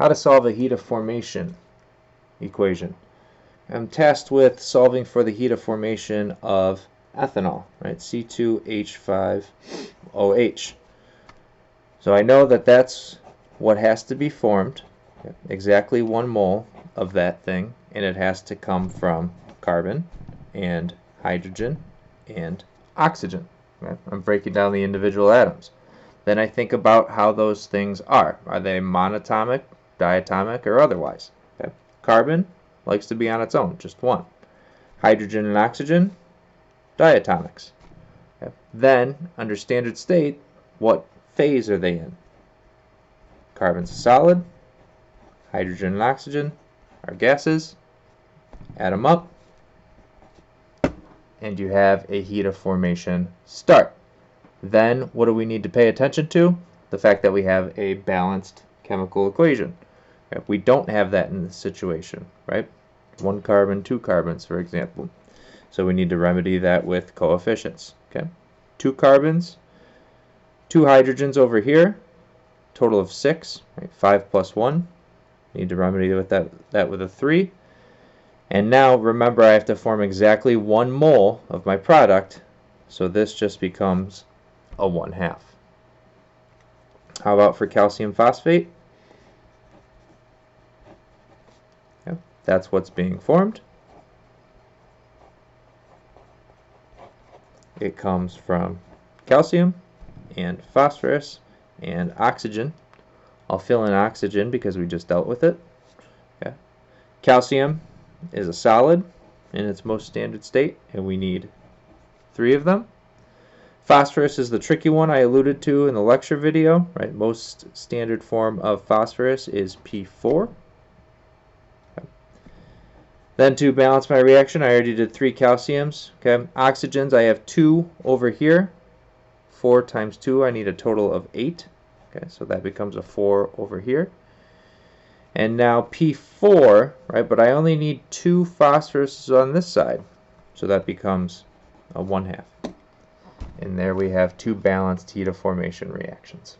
How to solve a heat of formation equation. I'm tasked with solving for the heat of formation of ethanol, right? C2H5OH. So I know that that's what has to be formed, exactly 1 mole of that thing, and it has to come from carbon and hydrogen and oxygen. Right? I'm breaking down the individual atoms. Then I think about how those things are. Are they monatomic, diatomic, or otherwise? Okay. Carbon likes to be on its own, just one. Hydrogen and oxygen, diatomics. Okay. Then, under standard state, what phase are they in? Carbon's a solid, hydrogen and oxygen are gases. Add them up, and you have a heat of formation start. Then, what do we need to pay attention to? The fact that we have a balanced chemical equation. Okay. We don't have that in this situation, right? 1 carbon, 2 carbons, for example. So we need to remedy that with coefficients. Okay, 2 carbons, 2 hydrogens over here, total of 6. Right? 5 plus 1. Need to remedy with that with a 3. And now remember, I have to form exactly 1 mole of my product, so this just becomes a 1/2. How about for calcium phosphate? Yeah, that's what's being formed. It comes from calcium and phosphorus and oxygen. I'll fill in oxygen because we just dealt with it. Yeah. Calcium is a solid in its most standard state, and we need 3 of them. Phosphorus is the tricky one I alluded to in the lecture video. Right? Most standard form of phosphorus is P4. Okay. Then to balance my reaction, I already did 3 calciums. Okay. Oxygens, I have 2 over here. 4 times 2, I need a total of 8. Okay, so that becomes a 4 over here. And now P4, right, but I only need 2 phosphoruses on this side. So that becomes a 1/2. And there we have 2 balanced heat of formation reactions.